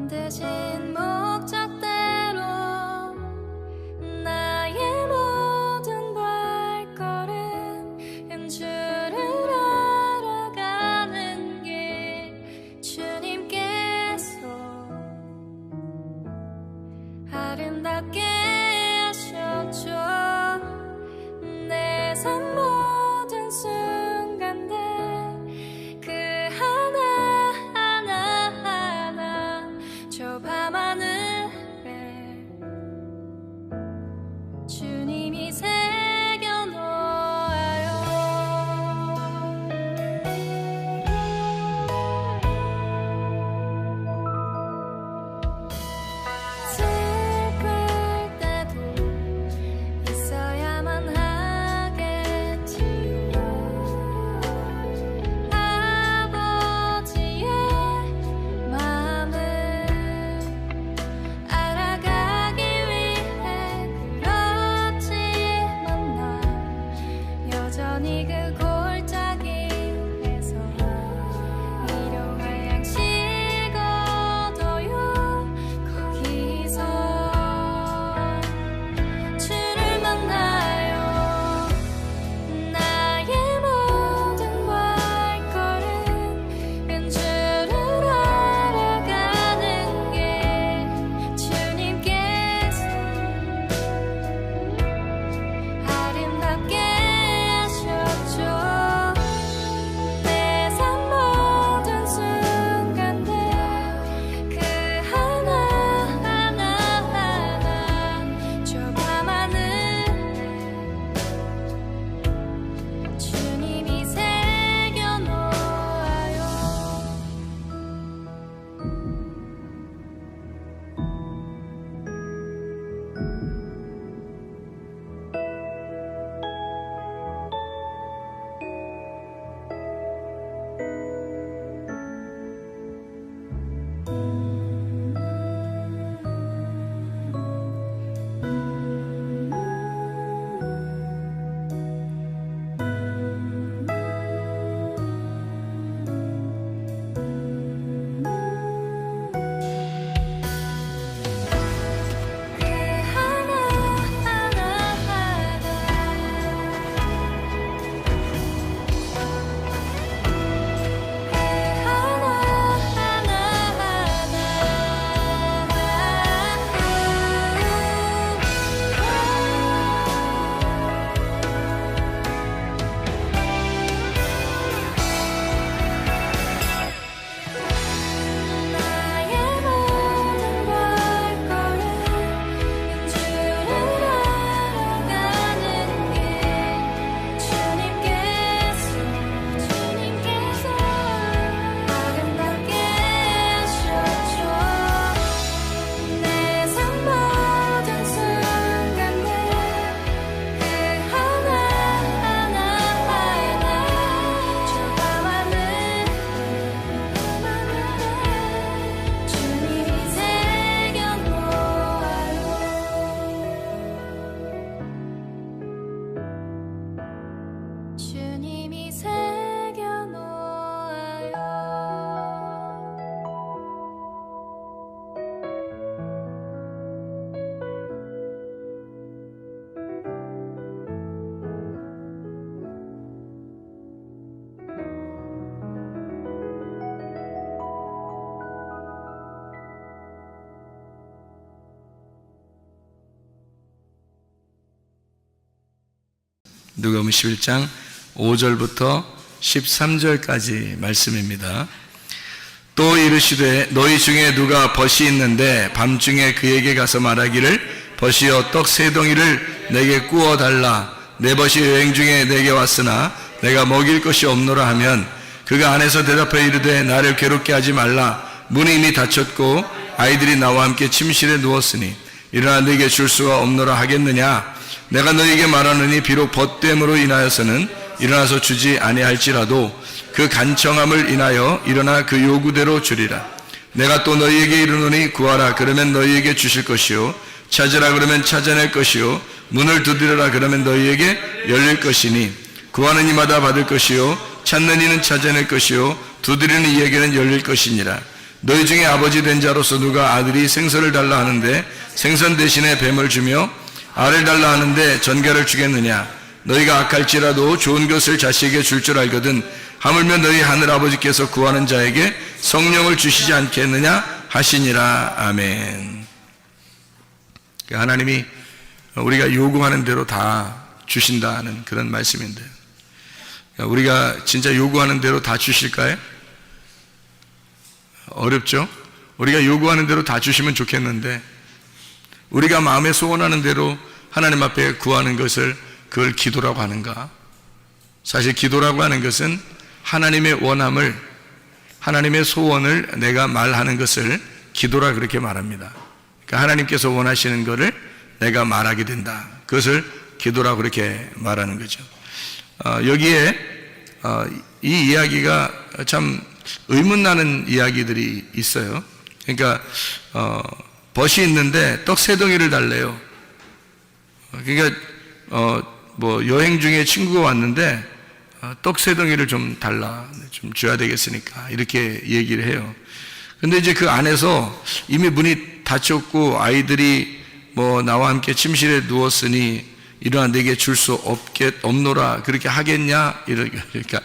만드신 목적대로 나의 모든 발걸음 음주를 알아가는 길 주님께서 아름답게 하셨죠. 내 삶 모든 순간들 그 하나하나 저 밤하늘에 주님이 새겨놓아요. 슬플 때도 있어야만 하겠지요. 아버지의 마음을 알아가기 위해 그렇지만 난 여전히 그 골짜기에서 일용할 양식 얻어요. 거기서 주를 만나요. 나의 모든 발걸음 은주를 알아가는 길 주님께서 아름답게 하셨죠. 내 삶 모든 순간들 그 하나하나 저 밤하늘에 주님이 새겨놓아요. 그 나의 모든 발걸음 주를 알아가는 길 주님께서 아름답게 하셨죠. 내 삶 모든 순간들 그 하나하나 저 밤하늘에 주님이 새겨놓아요. 주님이 새겨놓아요. 누가복음 11장 5절부터 13절까지 말씀입니다. 또 이르시되 너희 중에 누가 벗이 있는데 밤중에 그에게 가서 말하기를 벗이여 떡 세 덩이를 내게 구워 달라. 내 벗이 여행 중에 내게 왔으나 내가 먹일 것이 없노라 하면 그가 안에서 대답하여 이르되 나를 괴롭게 하지 말라. 문이 이미 닫혔고 아이들이 나와 함께 침실에 누웠으니 일어나 네게 줄 수가 없노라 하겠느냐. 내가 너희에게 말하노니 비록 벗됨으로 인하여서는 일어나서 주지 아니할지라도 그 간청함을 인하여 일어나 그 요구대로 주리라. 내가 또 너희에게 이르노니 구하라 그러면 너희에게 주실 것이요 찾으라 그러면 찾아낼 것이요 문을 두드려라 그러면 너희에게 열릴 것이니 구하는 이마다 받을 것이요 찾는 이는 찾아낼 것이요 두드리는 이에게는 열릴 것이니라. 너희 중에 아버지 된 자로서 누가 아들이 생선을 달라 하는데 생선 대신에 뱀을 주며 알을 달라 하는데 전갈을 주겠느냐? 너희가 악할지라도 좋은 것을 자식에게 줄 줄 알거든 하물며 너희 하늘 아버지께서 구하는 자에게 성령을 주시지 않겠느냐 하시니라. 아멘. 하나님이 우리가 요구하는 대로 다 주신다는 그런 말씀인데, 우리가 진짜 요구하는 대로 다 주실까요? 어렵죠? 우리가 요구하는 대로 다 주시면 좋겠는데, 우리가 마음에 소원하는 대로 하나님 앞에 구하는 것을 그걸 기도라고 하는가? 사실 기도라고 하는 것은 하나님의 원함을, 하나님의 소원을 내가 말하는 것을 기도라 그렇게 말합니다. 그러니까 하나님께서 원하시는 것을 내가 말하게 된다. 그것을 기도라고 그렇게 말하는 거죠. 여기에 이 이야기가 참 의문나는 이야기들이 있어요. 그러니까 벗이 있는데 떡 3덩이를 달래요. 그러니까 뭐 여행 중에 친구가 왔는데 떡 3덩이를 좀 달라, 좀 줘야 되겠으니까 이렇게 얘기를 해요. 근데 이제 그 안에서 이미 문이 닫혔고 아이들이 뭐 나와 함께 침실에 누웠으니 일어나 내게 줄 수 없노라 그렇게 하겠냐, 그러니까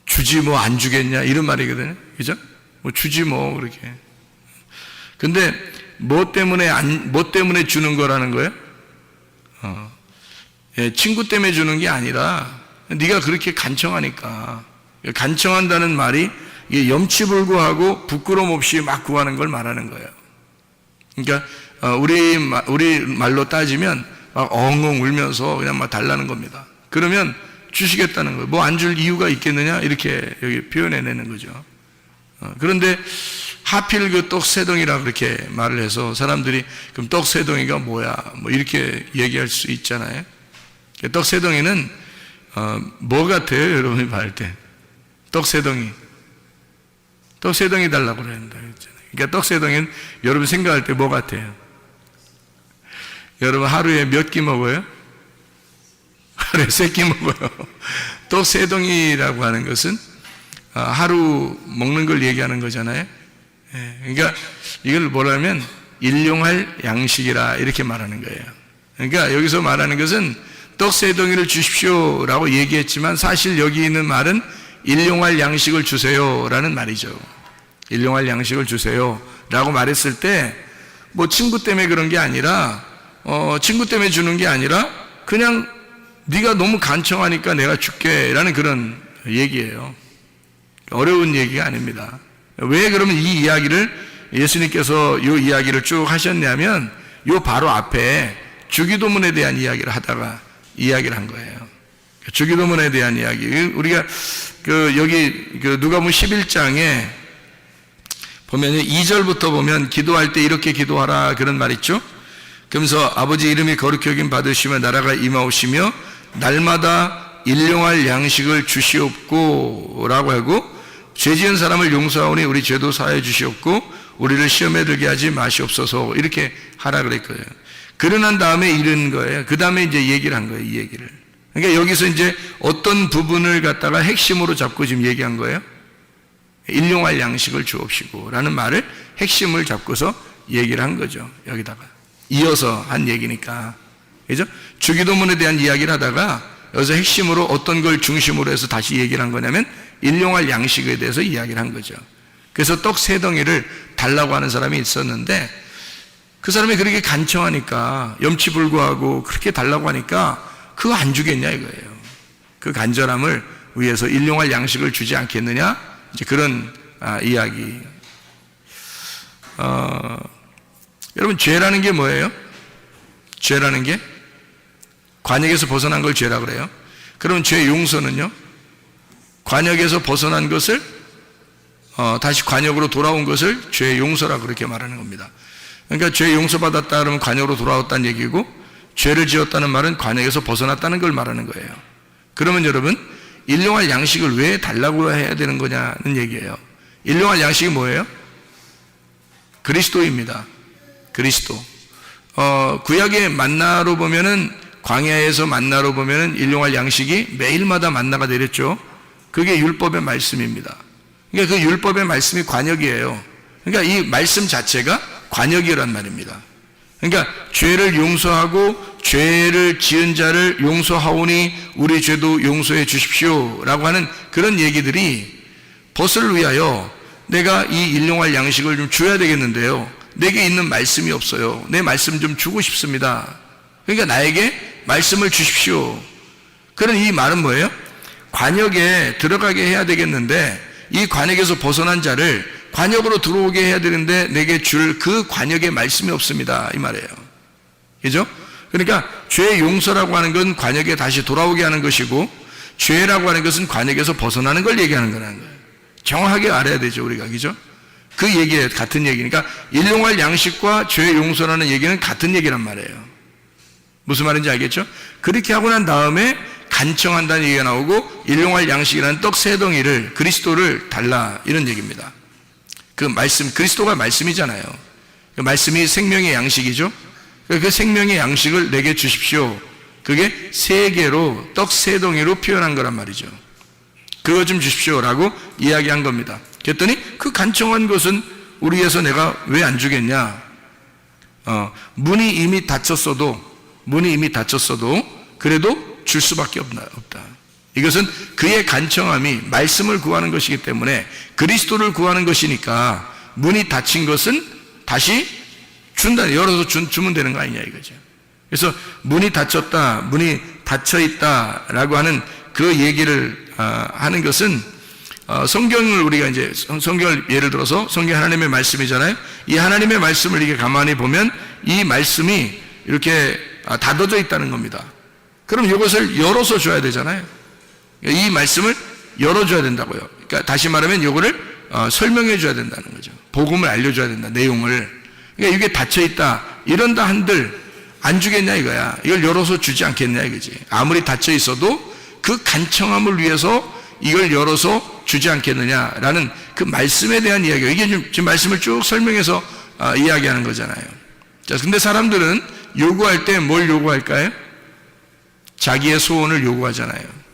주지 뭐 안 주겠냐 이런 말이거든요. 그죠? 뭐 주지 뭐 그렇게. 근데 뭐 때문에 주는 거라는 거예요? 친구 때문에 주는 게 아니라 네가 그렇게 간청하니까. 간청한다는 말이 이게 염치불구하고 부끄럼 없이 막 구하는 걸 말하는 거예요. 그러니까 우리 말로 따지면 막 엉엉 울면서 그냥 막 달라는 겁니다. 그러면 주시겠다는 거예요. 뭐 안 줄 이유가 있겠느냐 이렇게 여기 표현해내는 거죠. 그런데 하필 그 떡 3덩이라 그렇게 말을 해서 사람들이 그럼 떡 3덩이가 뭐야 뭐 이렇게 얘기할 수 있잖아요. 떡 3덩이는 뭐 같아요? 여러분이 봐할 때 떡 3덩이, 떡 3덩이 달라고 그랬는데, 그러니까 떡 3덩이는 여러분 생각할 때 뭐 같아요? 여러분 하루에 몇 끼 먹어요? 하루에 3끼 먹어요. 떡 3덩이라고 하는 것은 하루 먹는 걸 얘기하는 거잖아요. 그러니까 이걸 뭐라면 일용할 양식이라 이렇게 말하는 거예요. 그러니까 여기서 말하는 것은 떡 3덩이를 주십시오라고 얘기했지만 사실 여기 있는 말은 일용할 양식을 주세요라는 말이죠. 일용할 양식을 주세요라고 말했을 때 뭐 친구 때문에 그런 게 아니라 친구 때문에 주는 게 아니라 그냥 네가 너무 간청하니까 내가 줄게라는 그런 얘기예요. 어려운 얘기가 아닙니다. 왜 그러면 이 이야기를 예수님께서 이 이야기를 쭉 하셨냐면 요 바로 앞에 주기도문에 대한 이야기를 하다가 이야기를 한 거예요. 주기도문에 대한 이야기. 우리가 여기 누가복음 11장에 보면 2절부터 보면 기도할 때 이렇게 기도하라 그런 말 있죠. 그러면서 아버지 이름이 거룩히 여김 받으시며 나라가 임하오시며 날마다 일용할 양식을 주시옵고 라고 하고 죄 지은 사람을 용서하오니 우리 죄도 사하여 주시옵고 우리를 시험에 들게 하지 마시옵소서 이렇게 하라 그랬거든요. 그러난 다음에 이런 거예요. 그 다음에 이제 얘기를 한 거예요. 이 얘기를. 그러니까 여기서 이제 어떤 부분을 갖다가 핵심으로 잡고 지금 얘기한 거예요. 일용할 양식을 주옵시고 라는 말을 핵심을 잡고서 얘기를 한 거죠. 여기다가 이어서 한 얘기니까. 그죠? 주기도문에 대한 이야기를 하다가 여기서 핵심으로 어떤 걸 중심으로 해서 다시 얘기를 한 거냐면 일용할 양식에 대해서 이야기를 한 거죠. 그래서 떡 3덩이를 달라고 하는 사람이 있었는데 그 사람이 그렇게 간청하니까 염치불구하고 그렇게 달라고 하니까 그거 안 주겠냐 이거예요. 그 간절함을 위해서 일용할 양식을 주지 않겠느냐 이제 그런 이야기. 여러분 죄라는 게 뭐예요? 죄라는 게 관역에서 벗어난 걸 죄라고 그래요. 그러면 죄 용서는요? 관역에서 벗어난 것을 다시 관역으로 돌아온 것을 죄 용서라고 그렇게 말하는 겁니다. 그러니까 죄 용서받았다 그러면 관역으로 돌아왔다는 얘기고 죄를 지었다는 말은 관역에서 벗어났다는 걸 말하는 거예요. 그러면 여러분 일용할 양식을 왜 달라고 해야 되는 거냐는 얘기예요. 일용할 양식이 뭐예요? 그리스도입니다. 그리스도. 구약의 만나로 보면은 광야에서 만나로 보면은 일용할 양식이 매일마다 만나가 내렸죠. 그게 율법의 말씀입니다. 그러니까 그 율법의 말씀이 관역이에요. 그러니까 이 말씀 자체가 관역이란 말입니다. 그러니까 죄를 용서하고 죄를 지은 자를 용서하오니 우리 죄도 용서해 주십시오 라고 하는 그런 얘기들이 벗을 위하여 내가 이 일용할 양식을 좀 줘야 되겠는데요, 내게 있는 말씀이 없어요. 내 말씀 좀 주고 싶습니다. 그러니까 나에게 말씀을 주십시오. 그런 이 말은 뭐예요? 관역에 들어가게 해야 되겠는데 이 관역에서 벗어난 자를 관역으로 들어오게 해야 되는데 내게 줄 그 관역의 말씀이 없습니다, 이 말이에요. 그죠? 그러니까 죄 용서라고 하는 건 관역에 다시 돌아오게 하는 것이고, 죄라고 하는 것은 관역에서 벗어나는 걸 얘기하는 거라는 거예요. 정확하게 알아야 되죠, 우리가. 그죠? 그 얘기에 같은 얘기니까 일용할 양식과 죄 용서라는 얘기는 같은 얘기란 말이에요. 무슨 말인지 알겠죠? 그렇게 하고 난 다음에 간청한다는 얘기가 나오고, 일용할 양식이라는 떡 세 덩이를, 그리스도를 달라, 이런 얘기입니다. 그 말씀, 그리스도가 말씀이잖아요. 그 말씀이 생명의 양식이죠. 그 생명의 양식을 내게 주십시오. 그게 세 개로, 떡 세 덩이로 표현한 거란 말이죠. 그거 좀 주십시오라고 이야기한 겁니다. 그랬더니 그 간청한 것은 우리에서 내가 왜 안 주겠냐? 문이 이미 닫혔어도 그래도 줄 수밖에 없다. 이것은 그의 간청함이 말씀을 구하는 것이기 때문에, 그리스도를 구하는 것이니까 문이 닫힌 것은 다시 준다, 열어서 주면 되는 거 아니냐 이거죠. 그래서 문이 닫혔다, 문이 닫혀 있다라고 하는 그 얘기를 하는 것은, 성경을 우리가 이제 성경을 예를 들어서 성경 하나님의 말씀이잖아요. 이 하나님의 말씀을 이렇게 가만히 보면 이 말씀이 이렇게 닫아져 있다는 겁니다. 그럼 이것을 열어서 줘야 되잖아요. 이 말씀을 열어줘야 된다고요. 그러니까 다시 말하면 이거를 설명해 줘야 된다는 거죠. 복음을 알려줘야 된다, 내용을. 그러니까 이게 닫혀 있다, 이런다 한들 안 주겠냐 이거야. 이걸 열어서 주지 않겠냐 이거지. 아무리 닫혀 있어도 그 간청함을 위해서 이걸 열어서 주지 않겠느냐라는 그 말씀에 대한 이야기예요. 이게 지금 말씀을 쭉 설명해서 이야기하는 거잖아요. 자, 근데 사람들은 요구할 때 뭘 요구할까요? 자기의 소원을 요구하잖아요.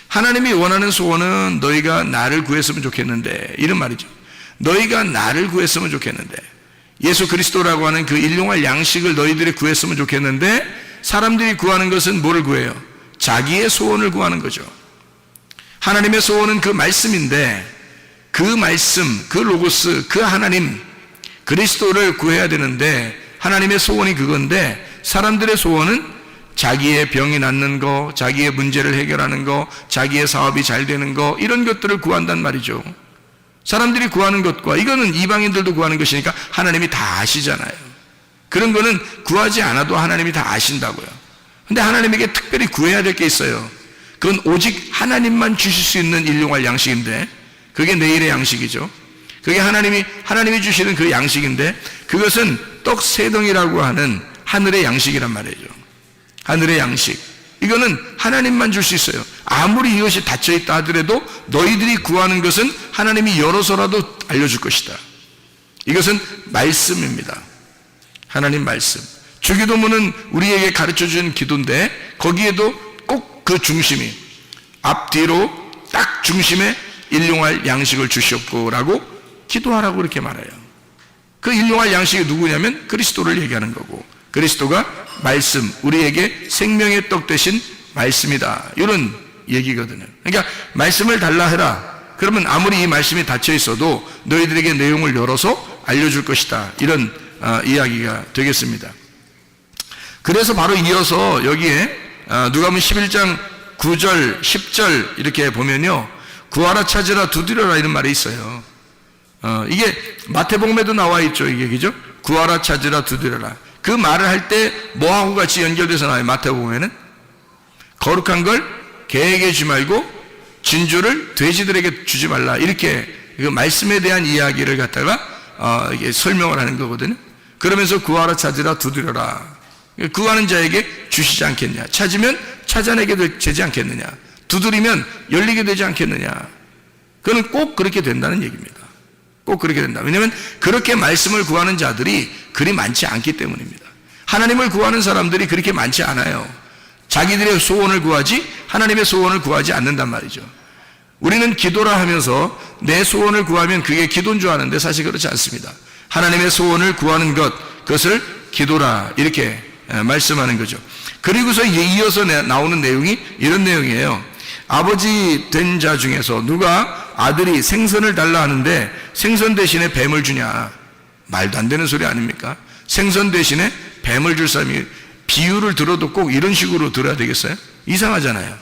하나님이 원하는 소원은 너희가 나를 구했으면 좋겠는데, 이런 말이죠. 너희가 나를 구했으면 좋겠는데, 예수 그리스도라고 하는 그 일용할 양식을 너희들이 구했으면 좋겠는데, 사람들이 구하는 것은 뭐를 구해요? 자기의 소원을 구하는 거죠. 하나님의 소원은 그 말씀인데, 그 말씀, 그 로고스, 그 하나님 그리스도를 구해야 되는데, 하나님의 소원이 그건데, 사람들의 소원은 자기의 병이 낫는 거, 자기의 문제를 해결하는 거, 자기의 사업이 잘 되는 거, 이런 것들을 구한단 말이죠. 사람들이 구하는 것과 이거는 이방인들도 구하는 것이니까 하나님이 다 아시잖아요. 그런 거는 구하지 않아도 하나님이 다 아신다고요. 근데 하나님에게 특별히 구해야 될 게 있어요. 그건 오직 하나님만 주실 수 있는 일용할 양식인데, 그게 내일의 양식이죠. 그게 하나님이 주시는 그 양식인데, 그것은 떡 세 덩이라고 하는 하늘의 양식이란 말이죠. 하늘의 양식. 이거는 하나님만 줄 수 있어요. 아무리 이것이 닫혀 있다 하더라도 너희들이 구하는 것은 하나님이 열어서라도 알려줄 것이다. 이것은 말씀입니다. 하나님 말씀. 주기도문은 우리에게 가르쳐준 기도인데, 거기에도 꼭 그 중심이, 앞뒤로 딱 중심에 일용할 양식을 주시옵고라고 기도하라고 이렇게 말해요. 그 일용할 양식이 누구냐면 그리스도를 얘기하는 거고, 그리스도가 말씀, 우리에게 생명의 떡 되신 말씀이다, 이런 얘기거든요. 그러니까 말씀을 달라 해라. 그러면 아무리 이 말씀이 닫혀 있어도 너희들에게 내용을 열어서 알려줄 것이다, 이런 이야기가 되겠습니다. 그래서 바로 이어서 여기에 누가복음 11장 9절 10절 이렇게 보면요, 구하라 찾으라 두드려라, 이런 말이 있어요. 이게 마태복음에도 나와 있죠. 이게, 그죠? 구하라 찾으라 두드려라. 그 말을 할 때 뭐하고 같이 연결돼서 나와요? 마태복음에는 거룩한 걸 개에게 주지 말고 진주를 돼지들에게 주지 말라, 이렇게 그 말씀에 대한 이야기를 갖다가 이게 설명을 하는 거거든요. 그러면서 구하라 찾으라 두드려라. 구하는 자에게 주시지 않겠냐, 찾으면 찾아내게 되지 않겠느냐, 두드리면 열리게 되지 않겠느냐. 그건 꼭 그렇게 된다는 얘기입니다. 꼭 그렇게 된다. 왜냐하면 그렇게 말씀을 구하는 자들이 그리 많지 않기 때문입니다. 하나님을 구하는 사람들이 그렇게 많지 않아요. 자기들의 소원을 구하지 하나님의 소원을 구하지 않는단 말이죠. 우리는 기도라 하면서 내 소원을 구하면 그게 기도인 줄 아는데 사실 그렇지 않습니다. 하나님의 소원을 구하는 것, 그것을 기도라 이렇게 말씀하는 거죠. 그리고서 이어서 나오는 내용이 이런 내용이에요. 아버지 된 자 중에서 누가 아들이 생선을 달라 하는데 생선 대신에 뱀을 주냐? 말도 안 되는 소리 아닙니까? 생선 대신에 뱀을 줄 사람이, 비유를 들어도 꼭 이런 식으로 들어야 되겠어요? 이상하잖아요.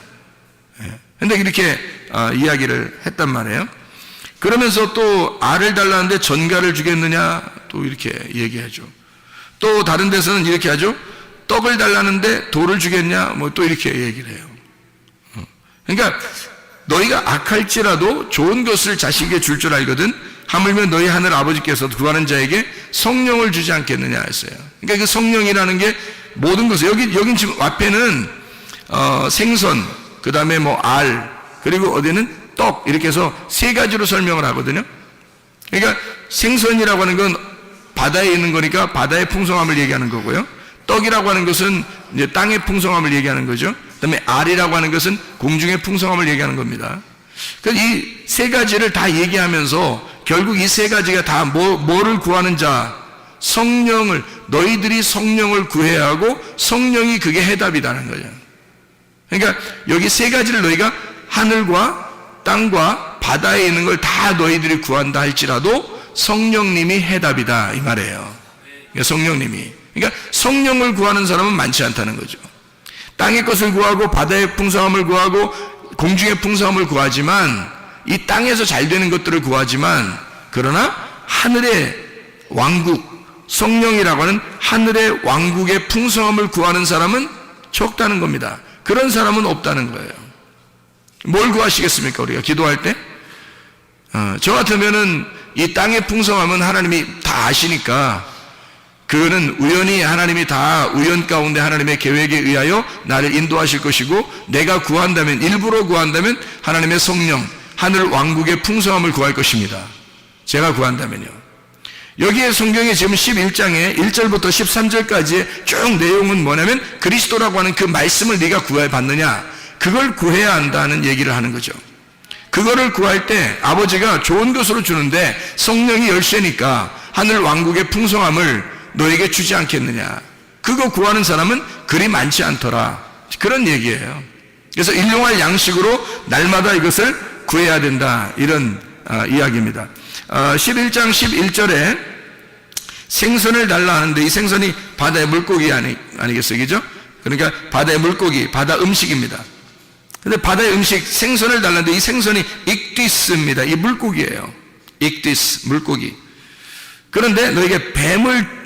근데 이렇게 이야기를 했단 말이에요. 그러면서 또 알을 달라는데 전갈을 주겠느냐? 또 이렇게 얘기하죠. 또 다른 데서는 이렇게 하죠. 떡을 달라는데 돌을 주겠냐? 뭐 또 이렇게 얘기를 해요. 그러니까 너희가 악할지라도 좋은 것을 자식에게 줄 줄 알거든 하물며 너희 하늘 아버지께서 구하는 자에게 성령을 주지 않겠느냐 했어요. 그러니까 그 성령이라는 게 모든 것을, 여긴 지금 앞에는 생선, 그 다음에 뭐 알, 그리고 어디는 떡, 이렇게 해서 세 가지로 설명을 하거든요. 그러니까 생선이라고 하는 건 바다에 있는 거니까 바다의 풍성함을 얘기하는 거고요. 떡이라고 하는 것은 이제 땅의 풍성함을 얘기하는 거죠. 그 다음에 알이라고 하는 것은 공중의 풍성함을 얘기하는 겁니다. 그래서 이 세 가지를 다 얘기하면서 결국 이 세 가지가 다 뭐를 구하는 자? 성령을, 너희들이 성령을 구해야 하고 성령이 그게 해답이라는 거죠. 그러니까 여기 세 가지를 너희가 하늘과 땅과 바다에 있는 걸 다 너희들이 구한다 할지라도 성령님이 해답이다 이 말이에요. 그러니까 성령님이, 그러니까 성령을 구하는 사람은 많지 않다는 거죠. 땅의 것을 구하고 바다의 풍성함을 구하고 공중의 풍성함을 구하지만, 이 땅에서 잘 되는 것들을 구하지만, 그러나 하늘의 왕국, 성령이라고 하는 하늘의 왕국의 풍성함을 구하는 사람은 적다는 겁니다. 그런 사람은 없다는 거예요. 뭘 구하시겠습니까? 우리가 기도할 때? 저 같으면은 이 땅의 풍성함은 하나님이 다 아시니까 그거는 우연히 하나님이 다 우연 가운데 하나님의 계획에 의하여 나를 인도하실 것이고, 내가 구한다면, 일부러 구한다면 하나님의 성령, 하늘 왕국의 풍성함을 구할 것입니다. 제가 구한다면요. 여기에 성경에 지금 11장에 1절부터 13절까지의 쭉 내용은 뭐냐면 그리스도라고 하는 그 말씀을 네가 구해 받느냐, 그걸 구해야 한다는 얘기를 하는 거죠. 그거를 구할 때 아버지가 좋은 것으로 주는데 성령이 열쇠니까 하늘 왕국의 풍성함을 너에게 주지 않겠느냐. 그거 구하는 사람은 그리 많지 않더라. 그런 얘기예요. 그래서 일용할 양식으로 날마다 이것을 구해야 된다, 이런 이야기입니다. 11장 11절에 생선을 달라 하는데 이 생선이 바다의 물고기 아니겠어요? 그죠? 그러니까 바다의 물고기, 바다 음식입니다. 근데 바다의 음식, 생선을 달라는데 이 생선이 익디스입니다. 이 물고기예요. 익디스, 물고기. 그런데 너에게 뱀을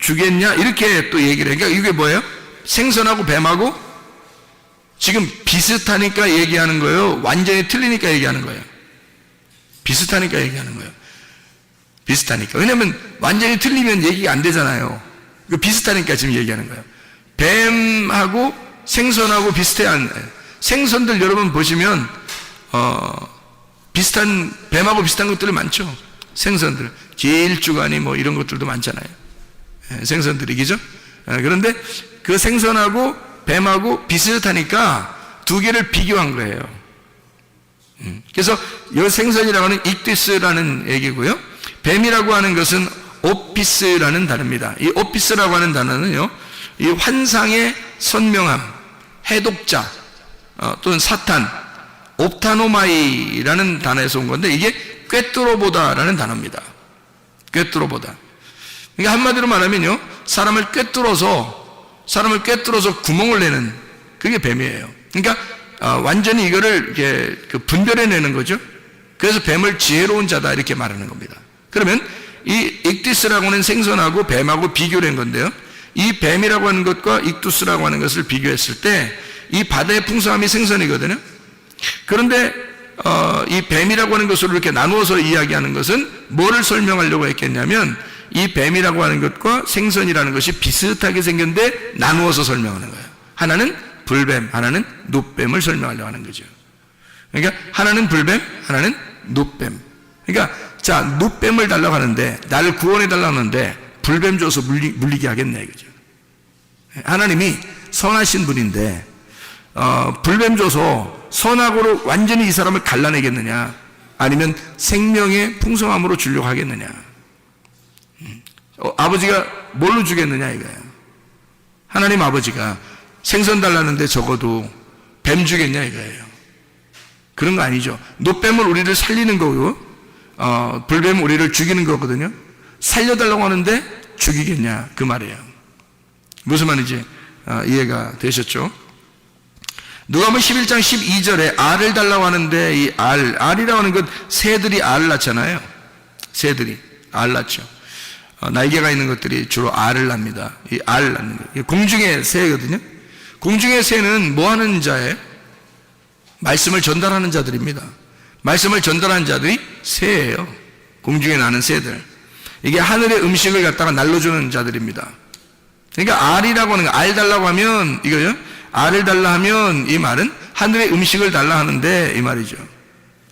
주겠냐? 이렇게 또 얘기를 해요. 그러니까 이게 뭐예요? 생선하고 뱀하고 지금 비슷하니까 얘기하는 거예요? 완전히 틀리니까 얘기하는 거예요? 비슷하니까 얘기하는 거예요. 비슷하니까. 왜냐면 완전히 틀리면 얘기가 안 되잖아요. 비슷하니까 지금 얘기하는 거예요. 뱀하고 생선하고 비슷해야, 생선들 여러분 보시면 비슷한, 뱀하고 비슷한 것들이 많죠. 생선들, 길주가니 뭐 이런 것들도 많잖아요. 생선들이, 그죠? 그런데 그 생선하고 뱀하고 비슷하니까 두 개를 비교한 거예요. 그래서 이 생선이라고 하는 익디스라는 얘기고요. 뱀이라고 하는 것은 오피스라는 단어입니다. 이 오피스라고 하는 단어는요, 이 환상의 선명함, 해독자, 또는 사탄, 옵타노마이라는 단어에서 온 건데, 이게 꿰뚫어보다라는 단어입니다. 꿰뚫어보다. 그러니까 한마디로 말하면요, 사람을 꿰뚫어서 구멍을 내는, 그게 뱀이에요. 그러니까 완전히 이거를 이렇게 분별해내는 거죠. 그래서 뱀을 지혜로운 자다 이렇게 말하는 겁니다. 그러면 이 익디스라고 하는 생선하고 뱀하고 비교를 한 건데요, 이 뱀이라고 하는 것과 익두스라고 하는 것을 비교했을 때 이 바다의 풍성함이 생선이거든요. 그런데 이 뱀이라고 하는 것으로 이렇게 나누어서 이야기하는 것은 뭐를 설명하려고 했겠냐면, 이 뱀이라고 하는 것과 생선이라는 것이 비슷하게 생겼는데 나누어서 설명하는 거예요. 하나는 불뱀, 하나는 눕뱀을 설명하려고 하는 거죠. 그러니까 하나는 불뱀, 하나는 눕뱀. 그러니까 자, 눕뱀을 달라고 하는데, 나를 구원해 달라고 하는데 불뱀 줘서 물리게 하겠네 이거죠. 하나님이 선하신 분인데 불뱀 줘서 선악으로 완전히 이 사람을 갈라내겠느냐? 아니면 생명의 풍성함으로 주려고 하겠느냐? 아버지가 뭘로 주겠느냐 이거예요. 하나님 아버지가 생선 달라는데 적어도 뱀 주겠냐 이거예요. 그런 거 아니죠. 노뱀을 우리를 살리는 거고, 불뱀은 우리를 죽이는 거거든요. 살려달라고 하는데 죽이겠냐 그 말이에요. 무슨 말인지 이해가 되셨죠? 누가복음 11장 12절에 알을 달라고 하는데 이 알이라고 하는 것, 새들이 알을 낳잖아요. 새들이 알 낳죠. 날개가 있는 것들이 주로 알을 낳습니다. 이 알 낳는 것. 공중의 새거든요. 공중의 새는 뭐 하는 자예요? 말씀을 전달하는 자들입니다. 말씀을 전달하는 자들이 새예요. 공중에 나는 새들. 이게 하늘의 음식을 갖다가 날려주는 자들입니다. 그러니까 알이라고 하는 거, 알 달라고 하면 이거요. 알을 달라 하면 이 말은 하늘의 음식을 달라 하는데 이 말이죠.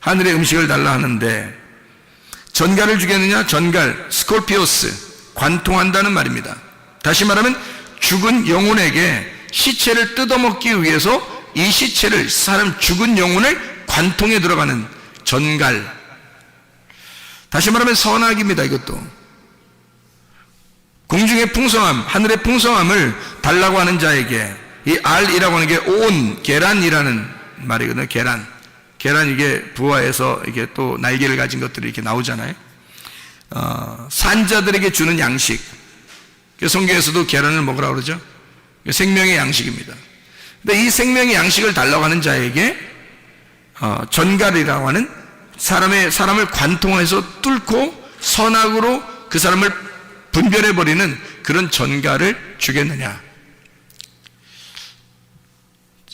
하늘의 음식을 달라 하는데 전갈을 주겠느냐? 전갈, 스콜피오스, 관통한다는 말입니다. 다시 말하면 죽은 영혼에게 시체를 뜯어먹기 위해서 이 시체를, 사람 죽은 영혼을 관통에 들어가는 전갈. 다시 말하면 선악입니다. 이것도 공중의 풍성함, 하늘의 풍성함을 달라고 하는 자에게 이 알이라고 하는 게 온, 계란이라는 말이거든요. 계란 이게 부화해서 이게 또 날개를 가진 것들이 이렇게 나오잖아요. 산자들에게 주는 양식. 성경에서도 계란을 먹으라고 그러죠. 생명의 양식입니다. 근데 이 생명의 양식을 달라고 하는 자에게 전갈이라고 하는 사람을 관통해서 뚫고 선악으로 그 사람을 분별해버리는 그런 전갈을 주겠느냐.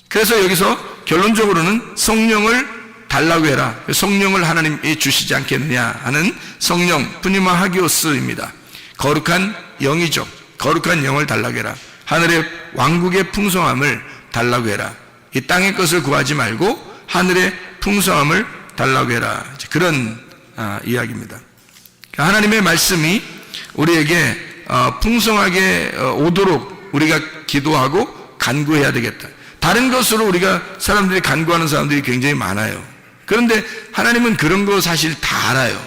그래서 여기서 결론적으로는 성령을 달라고 해라. 성령을 하나님이 주시지 않겠느냐 하는 성령, 푸니마 하기오스입니다. 거룩한 영이죠. 거룩한 영을 달라고 해라. 하늘의 왕국의 풍성함을 달라고 해라. 이 땅의 것을 구하지 말고 하늘의 풍성함을 달라고 해라. 그런 이야기입니다. 하나님의 말씀이 우리에게 풍성하게 오도록 우리가 기도하고 간구해야 되겠다. 다른 것으로 우리가 사람들이 간구하는 사람들이 굉장히 많아요. 그런데 하나님은 그런 거 사실 다 알아요.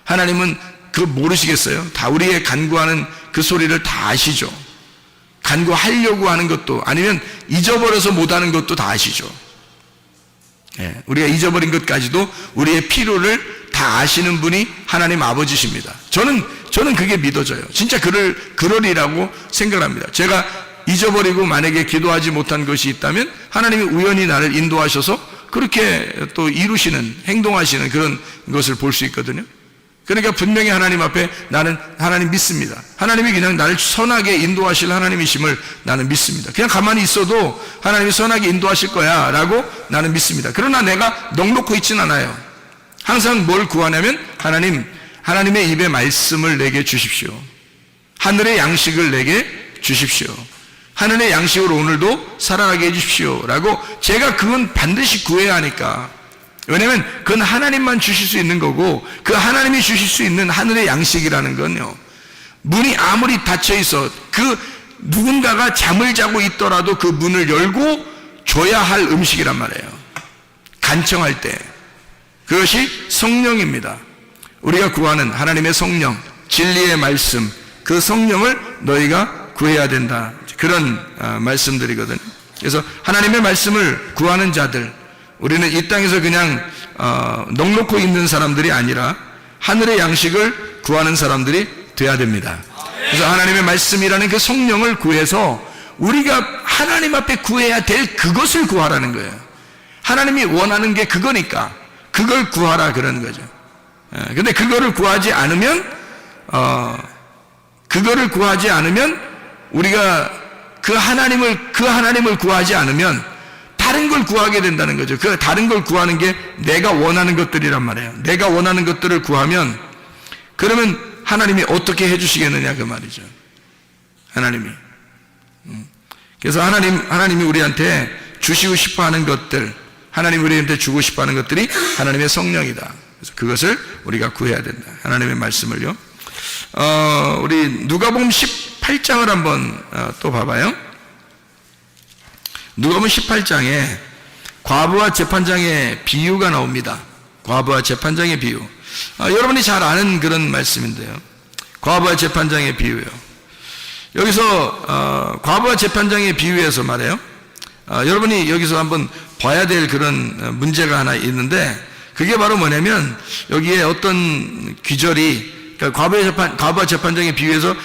하나님은 그거 모르시겠어요? 다 우리의 간구하는 그 소리를 다 아시죠. 간구하려고 하는 것도 아니면 잊어버려서 못하는 것도 다 아시죠. 예, 우리가 잊어버린 것까지도 우리의 필요를 다 아시는 분이 하나님 아버지십니다. 저는 그게 믿어져요. 진짜 그러리라고 생각합니다. 제가 잊어버리고 만약에 기도하지 못한 것이 있다면 하나님이 우연히 나를 인도하셔서 그렇게 또 이루시는, 행동하시는 그런 것을 볼 수 있거든요. 그러니까 분명히 하나님 앞에 나는 하나님 믿습니다. 하나님이 그냥 나를 선하게 인도하실 하나님이심을 나는 믿습니다. 그냥 가만히 있어도 하나님이 선하게 인도하실 거야 라고 나는 믿습니다. 그러나 내가 넉놓고 있진 않아요. 항상 뭘 구하냐면 하나님의 입에 말씀을 내게 주십시오. 하늘의 양식을 내게 주십시오. 하늘의 양식으로 오늘도 살아가게 해주십시오 라고 제가 그건 반드시 구해야 하니까. 왜냐하면 그건 하나님만 주실 수 있는 거고 그 하나님이 주실 수 있는 하늘의 양식이라는 건요, 문이 아무리 닫혀 있어 그 누군가가 잠을 자고 있더라도 그 문을 열고 줘야 할 음식이란 말이에요. 간청할 때. 그것이 성령입니다. 우리가 구하는 하나님의 성령, 진리의 말씀, 그 성령을 너희가 구해야 된다. 그런 말씀들이거든요. 그래서 하나님의 말씀을 구하는 자들, 우리는 이 땅에서 그냥 넉놓고 있는 사람들이 아니라 하늘의 양식을 구하는 사람들이 돼야 됩니다. 그래서 하나님의 말씀이라는 그 성령을 구해서 우리가 하나님 앞에 구해야 될 그것을 구하라는 거예요. 하나님이 원하는 게 그거니까 그걸 구하라 그러는 거죠. 근데 그거를 구하지 않으면 우리가 그 하나님을 구하지 않으면 다른 걸 구하게 된다는 거죠. 그 다른 걸 구하는 게 내가 원하는 것들이란 말이에요. 내가 원하는 것들을 구하면 그러면 하나님이 어떻게 해주시겠느냐 그 말이죠. 하나님이. 그래서 하나님이 우리한테 주시고 싶어하는 것들, 하나님이 우리한테 주고 싶어하는 것들이 하나님의 성령이다. 그래서 그것을 우리가 구해야 된다. 하나님의 말씀을요. 우리 누가복음 18장을 한번 또 봐봐요. 누가복음 18장에 과부와 재판장의 비유가 나옵니다. 과부와 재판장의 비유. 여러분이 잘 아는 그런 말씀인데요. 과부와 재판장의 비유예요. 여기서 과부와 재판장의 비유에서 말해요. 여러분이 여기서 한번 봐야 될 그런 문제가 하나 있는데, 그게 바로 뭐냐면 여기에 어떤 귀절이, 그러니까 과부와 재판장의 비유에서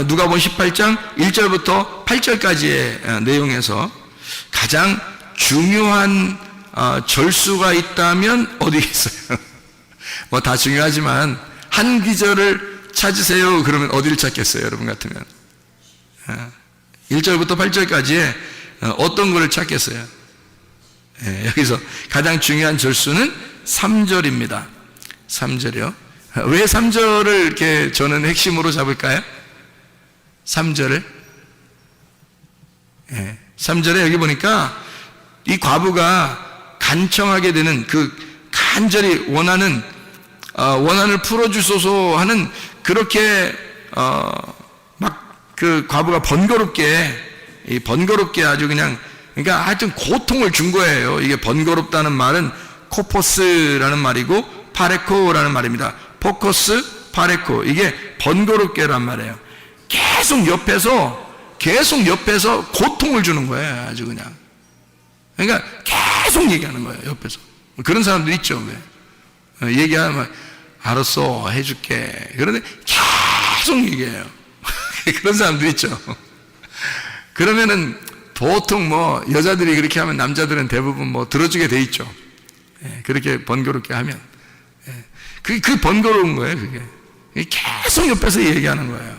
누가복음 18장 1절부터 8절까지의 내용에서 가장 중요한 절수가 있다면 어디 있어요? 뭐 다 중요하지만 한 귀절을 찾으세요. 그러면 어디를 찾겠어요? 여러분 같으면 1절부터 8절까지에 어떤 거를 찾겠어요? 여기서 가장 중요한 절수는 3절입니다. 3절이요. 왜 3절을 이렇게 저는 핵심으로 잡을까요? 3절을 3절에 여기 보니까 이 과부가 간청하게 되는, 그 간절히 원하는 원한을 풀어주소서 하는, 그렇게 막 그 과부가 번거롭게 아주 그냥, 그러니까 하여튼 고통을 준 거예요. 이게 번거롭다는 말은 코포스라는 말이고 파레코라는 말입니다. 포커스, 파레코, 이게 번거롭게란 말이에요. 계속 옆에서 고통을 주는 거예요. 아주 그냥. 그러니까 계속 얘기하는 거예요. 옆에서. 그런 사람들 있죠. 왜? 얘기하면 알았어, 해줄게. 그런데 계속 얘기해요. 그런 사람들 있죠. 그러면은 보통 뭐 여자들이 그렇게 하면 남자들은 대부분 뭐 들어주게 돼 있죠. 그렇게 번거롭게 하면. 그 번거로운 거예요. 그게 계속 옆에서 얘기하는 거예요.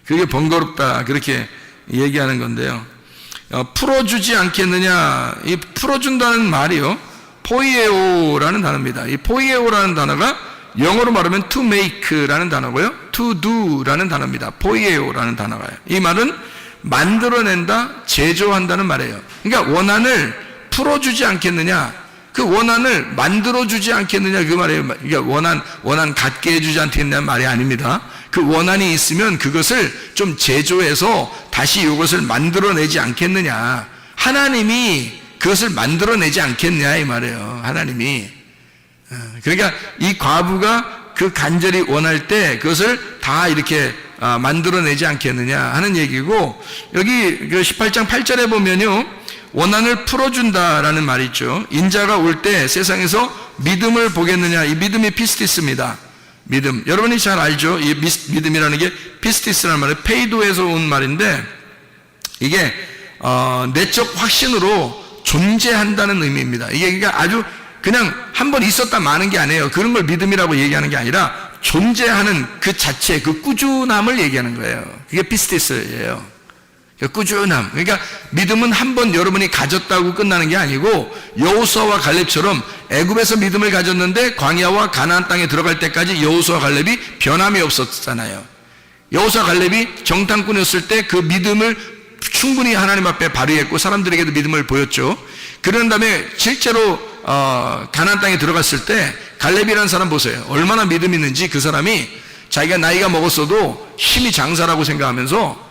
그게 번거롭다, 그렇게 얘기하는 건데요. 풀어주지 않겠느냐. 이 풀어준다는 말이요, 포이에오라는 단어입니다. 이 포이에오라는 단어가 영어로 말하면 to make라는 단어고요, to do라는 단어입니다. 포이에오라는 단어가요. 이 말은 만들어낸다, 제조한다는 말이에요. 그러니까 원한을 풀어주지 않겠느냐, 그 원한을 만들어주지 않겠느냐, 그 말이에요. 그러니까 원한 갖게 해주지 않겠느냐 말이 아닙니다. 그 원한이 있으면 그것을 좀 제조해서 다시 이것을 만들어내지 않겠느냐. 하나님이 그것을 만들어내지 않겠냐, 이 말이에요. 하나님이. 그러니까 이 과부가 그 간절히 원할 때 그것을 다 이렇게 만들어내지 않겠느냐 하는 얘기고, 여기 그 18장 8절에 보면요, 원한을 풀어준다라는 말이 있죠. 인자가 올 때 세상에서 믿음을 보겠느냐. 이 믿음이 피스티스입니다. 믿음. 여러분이 잘 알죠? 이 믿음이라는 게 피스티스라는 말은 페이도에서 온 말인데, 이게 내적 확신으로 존재한다는 의미입니다. 이게 그러니까 아주 그냥 한번 있었다 마는 게 아니에요. 그런 걸 믿음이라고 얘기하는 게 아니라 존재하는 그 자체, 그 꾸준함을 얘기하는 거예요. 그게 피스티스예요. 꾸준함. 그러니까 믿음은 한번 여러분이 가졌다고 끝나는 게 아니고, 여호수아와 갈렙처럼 애굽에서 믿음을 가졌는데 광야와 가나안 땅에 들어갈 때까지 여호수아 갈렙이 변함이 없었잖아요. 여호수아 갈렙이 정탐꾼이었을 때 그 믿음을 충분히 하나님 앞에 발휘했고 사람들에게도 믿음을 보였죠. 그런 다음에 실제로 가나안 땅에 들어갔을 때 갈렙이라는 사람 보세요. 얼마나 믿음이 있는지. 그 사람이 자기가 나이가 먹었어도 힘이 장사라고 생각하면서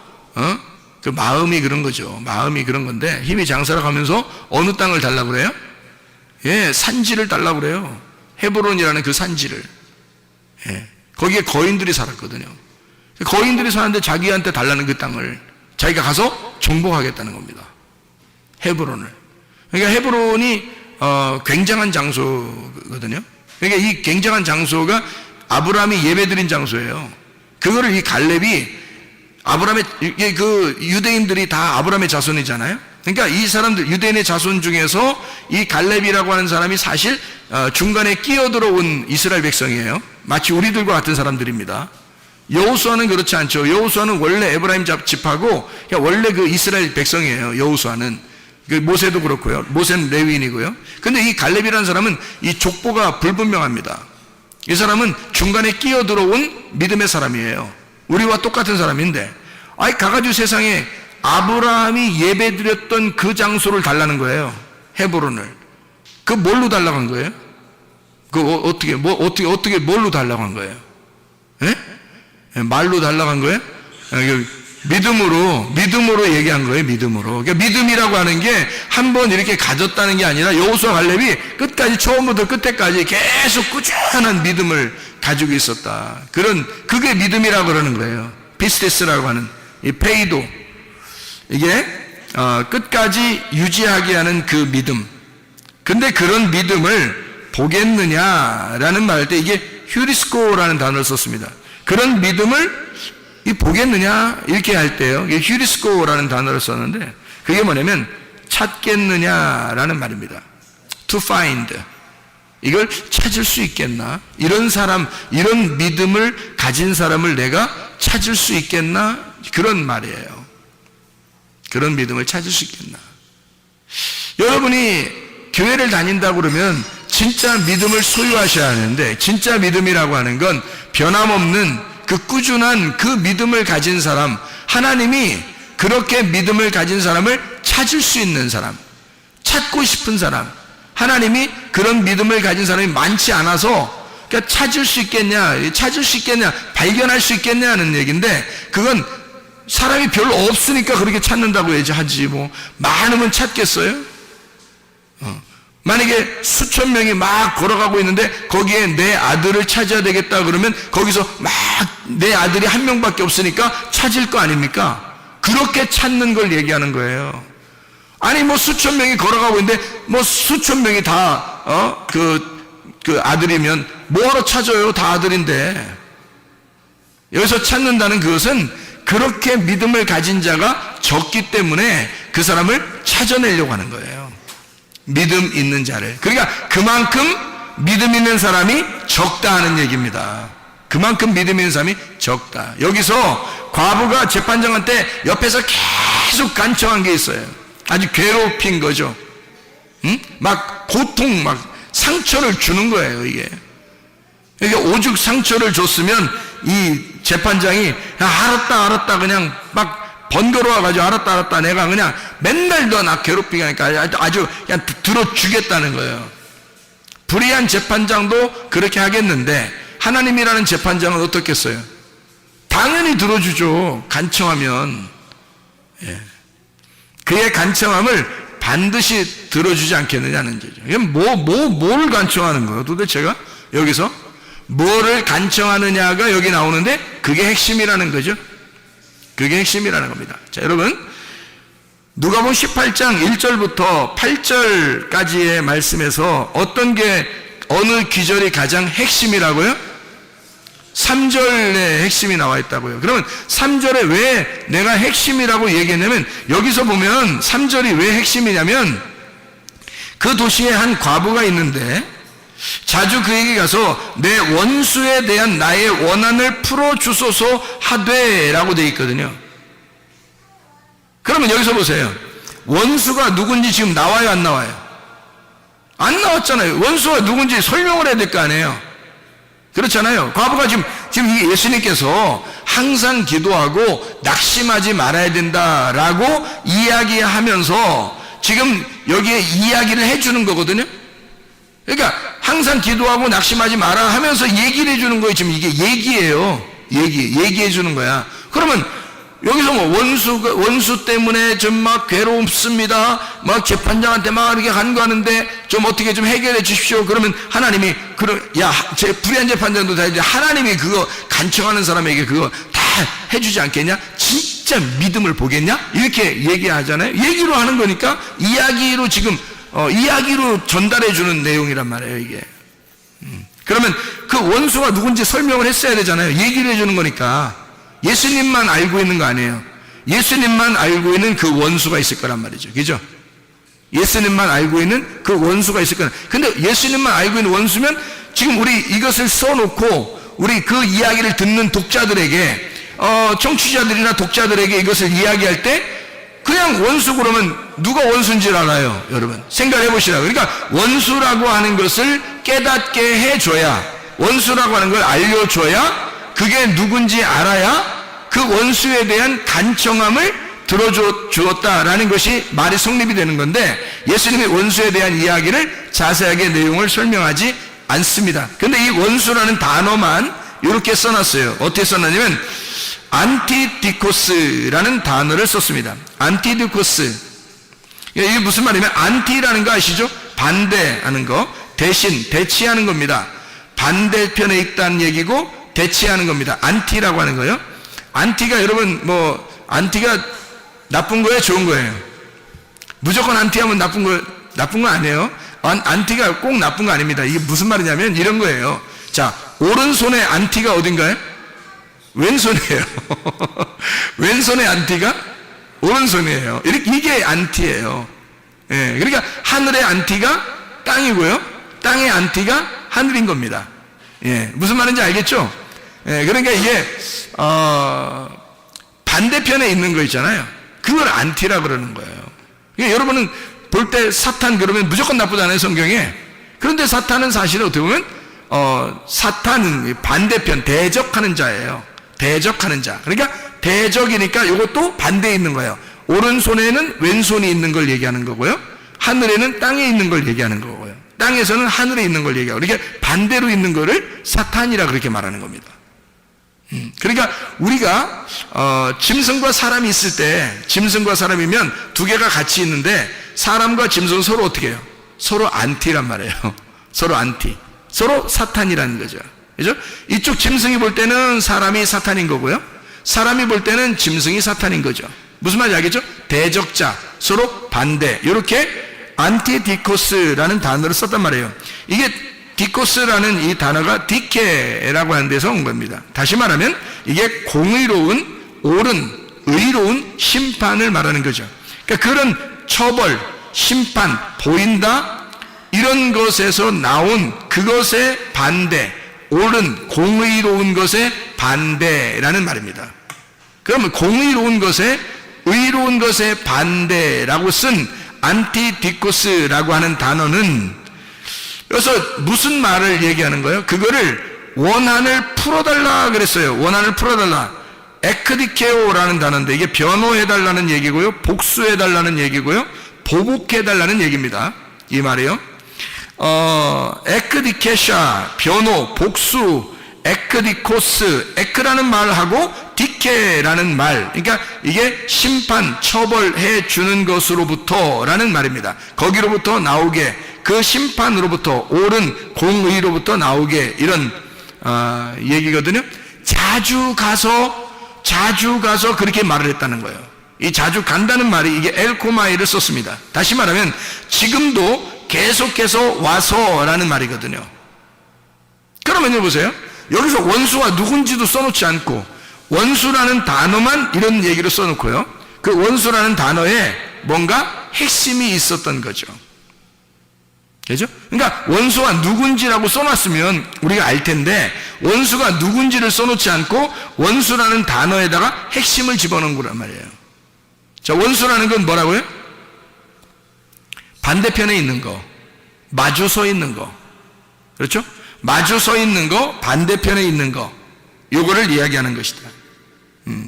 그 마음이 그런 거죠. 마음이 그런 건데, 힘이 장사라고 하면서 어느 땅을 달라고 그래요? 산지를 달라고 그래요. 헤브론이라는 그 산지를. 거기에 거인들이 살았거든요. 거인들이 사는데 자기한테 달라는 그 땅을 자기가 가서 정복하겠다는 겁니다. 헤브론을. 그러니까 헤브론이 굉장한 장소거든요. 그러니까 이 굉장한 장소가 아브라함이 예배드린 장소예요. 그거를 이 갈렙이, 아브라함의, 그 유대인들이 다 아브라함의 자손이잖아요. 그러니까 이 사람들, 유대인의 자손 중에서 이 갈렙이라고 하는 사람이 사실 중간에 끼어들어온 이스라엘 백성이에요. 마치 우리들과 같은 사람들입니다. 여호수아는 그렇지 않죠. 여호수아는 원래 에브라임 집하고 원래 그 이스라엘 백성이에요. 여호수아는. 그 모세도 그렇고요. 모세는 레위인이고요. 근데 이 갈렙이라는 사람은 이 족보가 불분명합니다. 이 사람은 중간에 끼어들어온 믿음의 사람이에요. 우리와 똑같은 사람인데, 가가지고 세상에 아브라함이 예배드렸던 그 장소를 달라는 거예요. 헤브론을. 그 뭘로 달라고 한 거예요? 어떻게 뭘로 달라고 한 거예요? 말로 달라고 한 거예요? 믿음으로 얘기한 거예요. 믿음으로. 그러니까 믿음이라고 하는 게 한 번 이렇게 가졌다는 게 아니라 여호수아 갈렙이 끝까지 처음부터 끝에까지 계속 꾸준한 믿음을 가지고 있었다. 그게 믿음이라고 그러는 거예요. 피스테스라고 하는 이 페이도, 이게 끝까지 유지하게 하는 그 믿음. 근데 그런 믿음을 보겠느냐라는 말 할 때 이게 휴리스코라는 단어를 썼습니다. 그런 믿음을 보겠느냐 이렇게 할 때요, 이게 휴리스코라는 단어를 썼는데 그게 뭐냐면 찾겠느냐라는 말입니다. To find. 이걸 찾을 수 있겠나? 이런 사람, 이런 믿음을 가진 사람을 내가 찾을 수 있겠나? 그런 말이에요. 그런 믿음을 찾을 수 있겠나? 여러분이 교회를 다닌다고 그러면 진짜 믿음을 소유하셔야 하는데, 진짜 믿음이라고 하는 건 변함없는 그 꾸준한 그 믿음을 가진 사람, 하나님이 그렇게 믿음을 가진 사람을 찾을 수 있는 사람, 찾고 싶은 사람, 하나님이 그런 믿음을 가진 사람이 많지 않아서 그러니까 찾을 수 있겠냐, 발견할 수 있겠냐 하는 얘기인데, 그건 사람이 별로 없으니까 그렇게 찾는다고 하지, 뭐 많으면 찾겠어요? 만약에 수천 명이 막 걸어가고 있는데 거기에 내 아들을 찾아야 되겠다 그러면 거기서 막 내 아들이 한 명밖에 없으니까 찾을 거 아닙니까? 그렇게 찾는 걸 얘기하는 거예요. 아니 뭐 수천 명이 걸어가고 있는데 뭐 수천 명이 다 그 아들이면 뭐하러 찾아요? 다 아들인데. 여기서 찾는다는 그것은 그렇게 믿음을 가진 자가 적기 때문에 그 사람을 찾아내려고 하는 거예요. 믿음 있는 자를. 그러니까 그만큼 믿음 있는 사람이 적다 하는 얘기입니다. 그만큼 믿음 있는 사람이 적다. 여기서 과부가 재판장한테 옆에서 계속 간청한 게 있어요. 아주 괴롭힌 거죠. 응? 막 고통, 막 상처를 주는 거예요, 이게. 이게 오죽 상처를 줬으면 이 재판장이 알았다 그냥 막 번거로워가지고 알았다 내가 그냥 맨날 너 나 괴롭히게 하니까 아주 그냥 들어주겠다는 거예요. 불의한 재판장도 그렇게 하겠는데 하나님이라는 재판장은 어떻겠어요? 당연히 들어주죠. 간청하면. 예. 그의 간청함을 반드시 들어주지 않겠느냐는 거죠. 이게 뭘 간청하는 거예요? 도대체가 여기서 뭐를 간청하느냐가 여기 나오는데 그게 핵심이라는 거죠. 그게 핵심이라는 겁니다. 자, 여러분, 누가복음 18장 1절부터 8절까지의 말씀에서 어떤 게 어느 기절이 가장 핵심이라고요? 3절에 핵심이 나와 있다고요. 그러면 3절에 왜 내가 핵심이라고 얘기했냐면, 여기서 보면 3절이 왜 핵심이냐면, 그 도시에 한 과부가 있는데 자주 그에게 가서 내 원수에 대한 나의 원한을 풀어주소서 하되 라고 되어 있거든요. 그러면 여기서 보세요. 원수가 누군지 지금 나와요, 안 나와요? 안 나왔잖아요. 원수가 누군지 설명을 해야 될 거 아니에요. 그렇잖아요. 과부가 지금 이 예수님께서 항상 기도하고 낙심하지 말아야 된다라고 이야기하면서 지금 여기에 이야기를 해주는 거거든요. 그러니까 항상 기도하고 낙심하지 마라 하면서 얘기를 해주는 거예요. 지금 이게 얘기예요. 얘기해 주는 거야. 그러면 여기서 뭐 원수 때문에 좀 막 괴롭습니다. 막 재판장한테 막 이렇게 간구하는데 좀 어떻게 좀 해결해 주십시오. 그러면 하나님이 제 불의한 재판장도 다 이제 하나님이 그거 간청하는 사람에게 그거 다 해주지 않겠냐? 진짜 믿음을 보겠냐? 이렇게 얘기하잖아요. 얘기로 하는 거니까 이야기로 지금 이야기로 전달해 주는 내용이란 말이에요, 이게. 그러면 그 원수가 누군지 설명을 했어야 되잖아요. 얘기를 해 주는 거니까. 예수님만 알고 있는 거 아니에요. 예수님만 알고 있는 그 원수가 있을 거란 말이죠. 그죠? 예수님만 알고 있는 그 원수가 있을 거란. 근데 예수님만 알고 있는 원수면 지금 우리 이것을 써놓고 우리 그 이야기를 듣는 독자들에게 청취자들이나 독자들에게 이것을 이야기할 때 그냥 원수 그러면 누가 원수인지를 알아요, 여러분. 생각해 보시라고. 그러니까 원수라고 하는 것을 깨닫게 해줘야, 원수라고 하는 걸 알려줘야, 그게 누군지 알아야 그 원수에 대한 간청함을 들어주었다라는 것이 말이 성립이 되는 건데, 예수님이 원수에 대한 이야기를 자세하게 내용을 설명하지 않습니다. 근데 이 원수라는 단어만 이렇게 써놨어요. 어떻게 써놨냐면 안티디코스라는 단어를 썼습니다. 안티디코스. 이게 무슨 말이냐면 안티라는 거 아시죠? 반대하는 거, 대신, 대치하는 겁니다. 반대편에 있다는 얘기고 대치하는 겁니다. 안티라고 하는 거예요. 안티가 여러분 안티가 나쁜 거예요, 좋은 거예요? 무조건 안티하면 나쁜 거 아니에요. 안티가 꼭 나쁜 거 아닙니다. 이게 무슨 말이냐면 이런 거예요. 자, 오른손에 안티가 어딘가요? 왼손이에요. 왼손의 안티가 오른손이에요. 이게 안티예요. 예, 그러니까 하늘의 안티가 땅이고요, 땅의 안티가 하늘인 겁니다. 예, 무슨 말인지 알겠죠? 예, 그러니까 이게 반대편에 있는 거 있잖아요. 그걸 안티라 그러는 거예요. 그러니까 여러분은 볼 때 사탄 그러면 무조건 나쁘잖아요, 성경에. 그런데 사탄은 사실 어떻게 보면 사탄은 반대편, 대적하는 자예요. 대적하는 자. 그러니까 대적이니까 이것도 반대에 있는 거예요. 오른손에는 왼손이 있는 걸 얘기하는 거고요, 하늘에는 땅에 있는 걸 얘기하는 거고요, 땅에서는 하늘에 있는 걸 얘기하고, 그러니까 반대로 있는 거를 사탄이라 그렇게 말하는 겁니다. 그러니까 우리가 짐승과 사람이 있을 때, 짐승과 사람이면 두 개가 같이 있는데 사람과 짐승은 서로 어떻게 해요? 서로 안티란 말이에요. 서로 안티, 서로 사탄이라는 거죠. 그죠? 이쪽 짐승이 볼 때는 사람이 사탄인 거고요, 사람이 볼 때는 짐승이 사탄인 거죠. 무슨 말인지 알겠죠? 대적자, 서로 반대, 이렇게 안티디코스라는 단어를 썼단 말이에요. 이게 디코스라는 이 단어가 디케라고 하는 데서 온 겁니다. 다시 말하면 이게 공의로운, 옳은, 의로운 심판을 말하는 거죠. 그러니까 그런 처벌, 심판, 보인다, 이런 것에서 나온 그것의 반대, 옳은, 공의로운 것의 반대라는 말입니다. 그러면 공의로운 것에, 의로운 것의 반대라고 쓴 안티디코스라고 하는 단어는, 그래서 무슨 말을 얘기하는 거예요? 그거를 원한을 풀어달라 그랬어요. 원한을 풀어달라. 에크디케오라는 단어인데 이게 변호해달라는 얘기고요, 복수해달라는 얘기고요, 보복해달라는 얘기입니다. 이 말이요. 에크디케샤, 변호, 복수, 에크디코스, 에크라는 말하고 디케라는 말, 그러니까 이게 심판, 처벌해 주는 것으로부터라는 말입니다. 거기로부터 나오게, 그 심판으로부터, 옳은 공의로부터 나오게, 이런 얘기거든요. 자주 가서 그렇게 말을 했다는 거예요. 이 자주 간다는 말이 이게 엘코마이를 썼습니다. 다시 말하면 지금도 계속해서 와서라는 말이거든요. 그러면 보세요. 여기서 원수가 누군지도 써놓지 않고 원수라는 단어만 이런 얘기를 써놓고요, 그 원수라는 단어에 뭔가 핵심이 있었던 거죠. 그죠? 그러니까 원수가 누군지라고 써놨으면 우리가 알 텐데, 원수가 누군지를 써놓지 않고 원수라는 단어에다가 핵심을 집어넣은 거란 말이에요. 자, 원수라는 건 뭐라고요? 반대편에 있는 거, 마주 서 있는 거, 그렇죠? 마주 서 있는 거, 반대편에 있는 거, 요거를 이야기하는 것이다.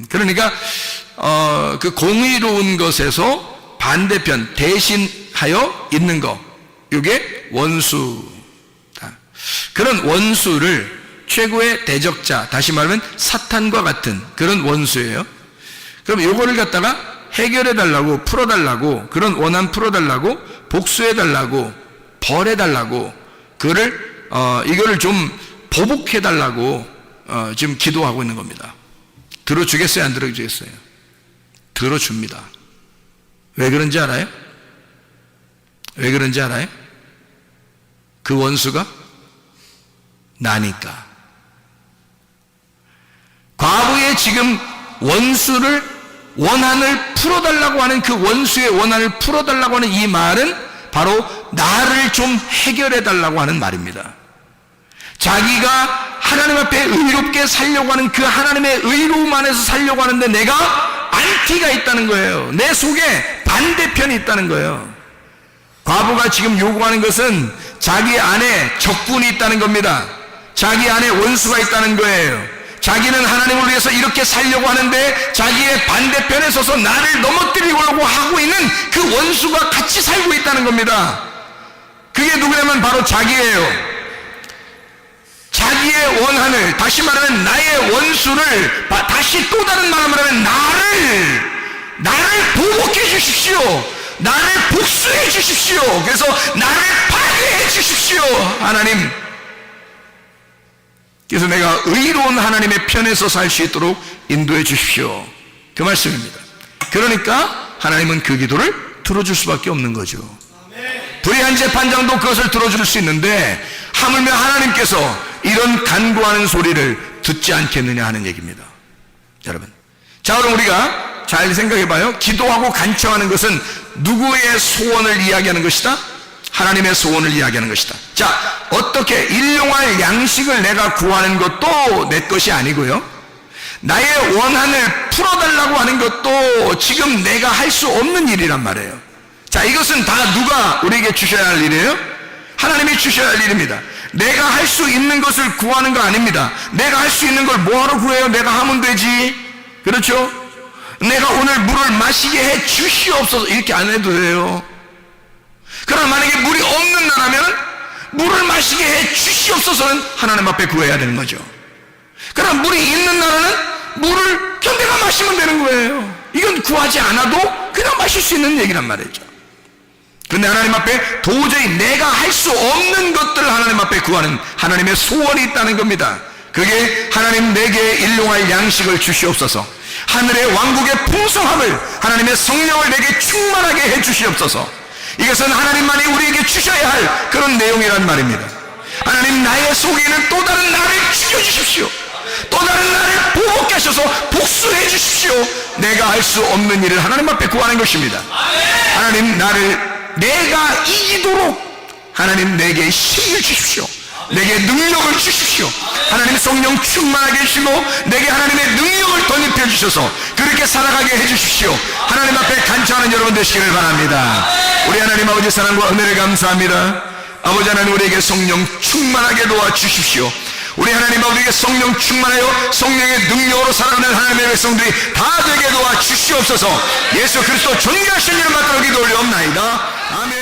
그러니까 그 공의로운 것에서 반대편, 대신하여 있는 거, 이게 원수다. 그런 원수를 최고의 대적자, 다시 말하면 사탄과 같은 그런 원수예요. 그럼 요거를 갖다가 해결해달라고, 풀어달라고, 그런 원한 풀어달라고, 복수해달라고, 벌해달라고, 이거를 좀 보복해달라고 지금 기도하고 있는 겁니다. 들어주겠어요, 안 들어주겠어요? 들어줍니다. 왜 그런지 알아요? 왜 그런지 알아요? 그 원수가 나니까. 과거에 지금 원수를, 원한을 풀어달라고 하는 그 원수의 원한을 풀어달라고 하는 이 말은 바로 나를 좀 해결해달라고 하는 말입니다. 자기가 하나님 앞에 의롭게 살려고 하는 그 하나님의 의로움 안에서 살려고 하는데 내가 안티가 있다는 거예요. 내 속에 반대편이 있다는 거예요. 과부가 지금 요구하는 것은 자기 안에 적군이 있다는 겁니다. 자기 안에 원수가 있다는 거예요. 자기는 하나님을 위해서 이렇게 살려고 하는데 자기의 반대편에 서서 나를 넘어뜨리려고 하고 있는 그 원수가 같이 살고 있다는 겁니다. 그게 누구냐면 바로 자기예요. 자기의 나의 원한을, 다시 말하면 나의 원수를, 다시 또 다른 말로 말하면 나를 보복해 주십시오. 나를 복수해 주십시오. 그래서 나를 파괴해 주십시오. 하나님, 그래서 내가 의로운 하나님의 편에서 살 수 있도록 인도해 주십시오. 그 말씀입니다. 그러니까 하나님은 그 기도를 들어줄 수밖에 없는 거죠. 불의한 재판장도 그것을 들어줄 수 있는데 하물며 하나님께서 이런 간구하는 소리를 듣지 않겠느냐 하는 얘기입니다. 여러분, 자, 그럼 우리가 잘 생각해 봐요. 기도하고 간청하는 것은 누구의 소원을 이야기하는 것이다? 하나님의 소원을 이야기하는 것이다. 자, 어떻게 일용할 양식을 내가 구하는 것도 내 것이 아니고요, 나의 원한을 풀어달라고 하는 것도 지금 내가 할 수 없는 일이란 말이에요. 자, 이것은 다 누가 우리에게 주셔야 할 일이에요? 하나님이 주셔야 할 일입니다. 내가 할 수 있는 것을 구하는 거 아닙니다. 내가 할 수 있는 걸 뭐하러 구해요? 내가 하면 되지. 그렇죠? 내가 오늘 물을 마시게 해 주시옵소서, 이렇게 안 해도 돼요. 그러나 만약에 물이 없는 나라면 물을 마시게 해 주시옵소서는 하나님 앞에 구해야 되는 거죠. 그러나 물이 있는 나라는 물을 그냥 내가 마시면 되는 거예요. 이건 구하지 않아도 그냥 마실 수 있는 얘기란 말이죠. 그런데 하나님 앞에 도저히 내가 할 수 없는 것들을 하나님 앞에 구하는 하나님의 소원이 있다는 겁니다. 그게 하나님 내게 일용할 양식을 주시옵소서, 하늘의 왕국의 풍성함을, 하나님의 성령을 내게 충만하게 해 주시옵소서. 이것은 하나님만이 우리에게 주셔야 할 그런 내용이란 말입니다. 하나님, 나의 속에 있는 또 다른 나를 죽여주십시오. 또 다른 나를 보복해 하셔서 복수해 주십시오. 내가 할 수 없는 일을 하나님 앞에 구하는 것입니다. 하나님, 내가 이기도록 하나님 내게 힘을 주십시오. 내게 능력을 주십시오. 하나님 성령 충만하게 해주시고 내게 하나님의 능력을 덧입혀 주셔서 그렇게 살아가게 해주십시오. 하나님 앞에 간청하는 여러분 되시기를 바랍니다. 우리 하나님 아버지 사랑과 은혜를 감사합니다. 아버지 하나님, 우리에게 성령 충만하게 도와주십시오. 우리 하나님 아버지에게 성령 충만하여 성령의 능력으로 살아가는 하나님의 백성들이 다 되게 도와주시옵소서. 예수 그리스도 존귀하신 이름 받들어 기도 올려옵나이다. 아멘.